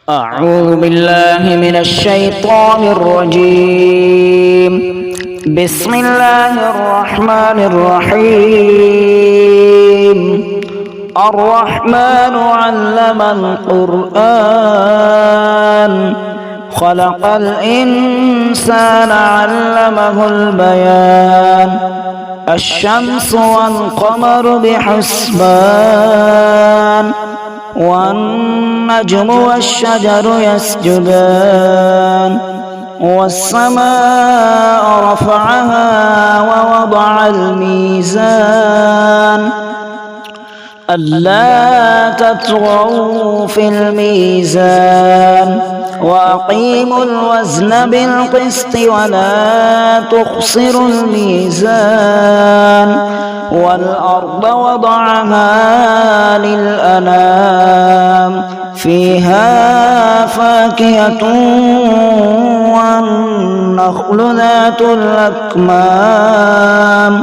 أعوذ بالله من الشيطان الرجيم. بسم الله الرحمن الرحيم. الرحمن علم القرآن خلق الإنسان علمه البيان. الشمس والقمر بحسبان والنجم والشجر يسجدان. والسماء رفعها ووضع الميزان ألا تطغوا في الميزان وأقيموا الوزن بالقسط ولا تخسروا الميزان. والأرض وضعها للأنام فيها فاكهة والنخل ذات الأكمام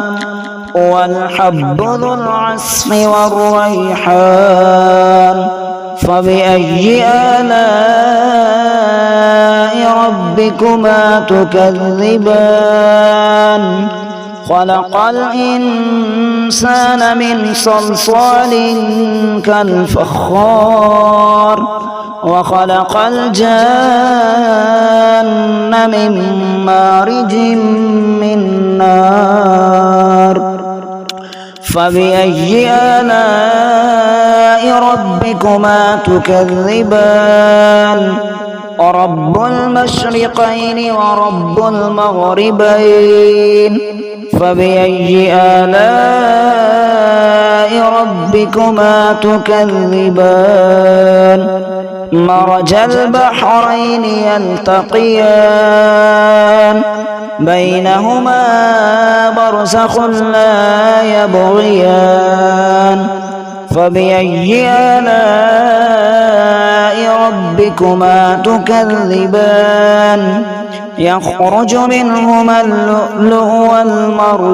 والحب ذو العصف والريحان. فبأي آلاء ربكما تكذبان؟ خلق الإنسان من صلصال كالفخار وخلق الجان من مارج من نار. فبأي آلاء ربكما تكذبان؟ رب المشرقين ورب المغربين. فبأي آلاء ربكما تكذبان؟ مرج البحرين يلتقيان بينهما برزخ لا يبغيان. فبأي آلاء ربكما تكذبان؟ يخرج منهما اللؤلؤ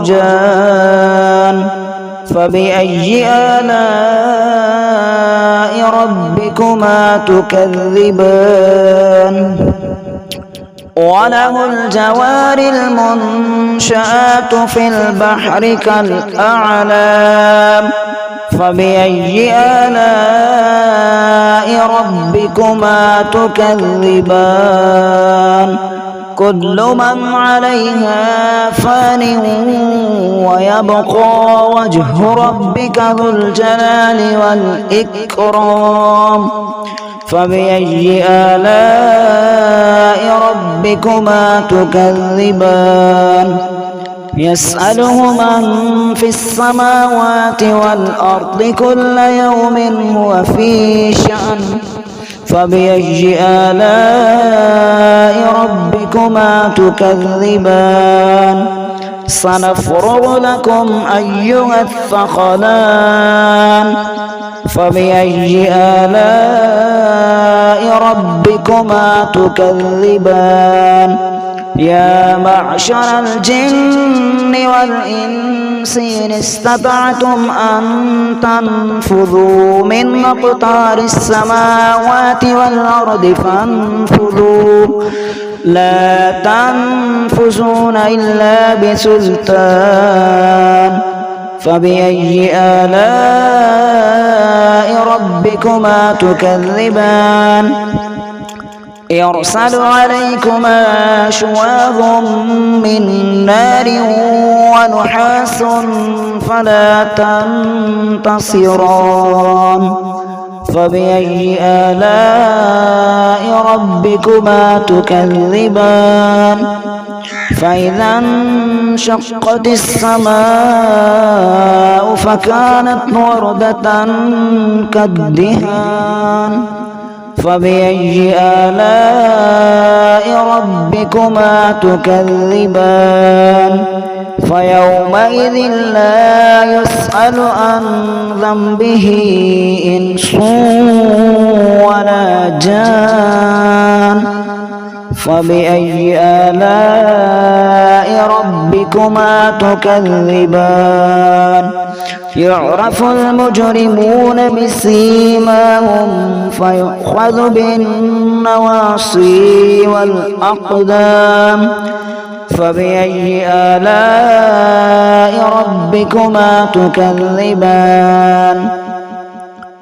والمرجان. فبأي آلاء ربكما تكذبان؟ وله الجوار المنشآت في البحر كالأعلام. فبأي آلاء ربكما تكذبان؟ كل من عليها فان ويبقى وجه ربك ذو الجلال والإكرام. فبأي آلاء ربكما تكذبان؟ يسأله من في السماوات والأرض كل يوم هو في شأن. فبأي آلاء ربكما تكذبان؟ سنفرغ لكم أيها الثقلان. فبأي آلاء ربكما تكذبان؟ يا معشر الجن والإنس إن استطعتم أن تنفذوا من أقطار السماوات والأرض فانفذوا لا تنفذون إلا بسلطان. فبأي آلاء ربكما تكذبان؟ يرسل عليكما شواظ من نار ونحاس فلا تنتصران. فبأي آلاء ربكما تكذبان؟ فإذا انشقت السماء فكانت وردة كالدهان. فبأي آلاء ربكما تكذبان؟ فيومئذ لا يسأل عن ذنبه إنس ولا جان. فبأي آلاء ربكما ربكما تكذبان يعرف المجرمون بسيماهم فيؤخذ بالنواصي والأقدام فبأي آلاء ربكما تكذبان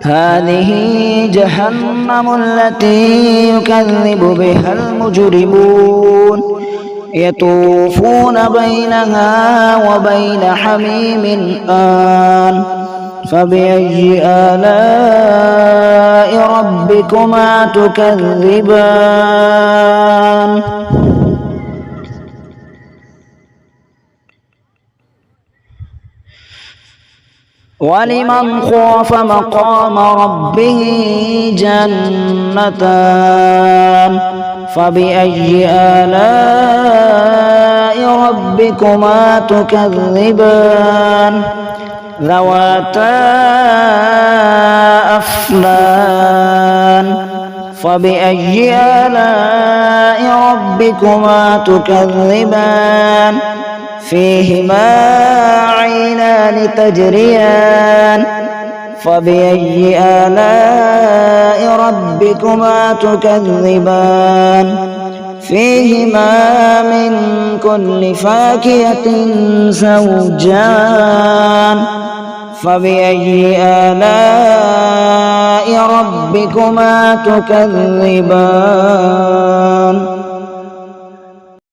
هذه جهنم التي يكذب بها المجرمون يطوفون بينها وبين حميم آن فبأي آلاء ربكما تكذبان ولمن خاف مقام ربه جنتان فبأي آلاء ربكما تكذبان ذواتا أفنان فبأي آلاء ربكما تكذبان فيهما عينان تجريان فبأي آلاء ربكما تكذبان فيهما من كل فاكهة زوجان فبأي آلاء ربكما تكذبان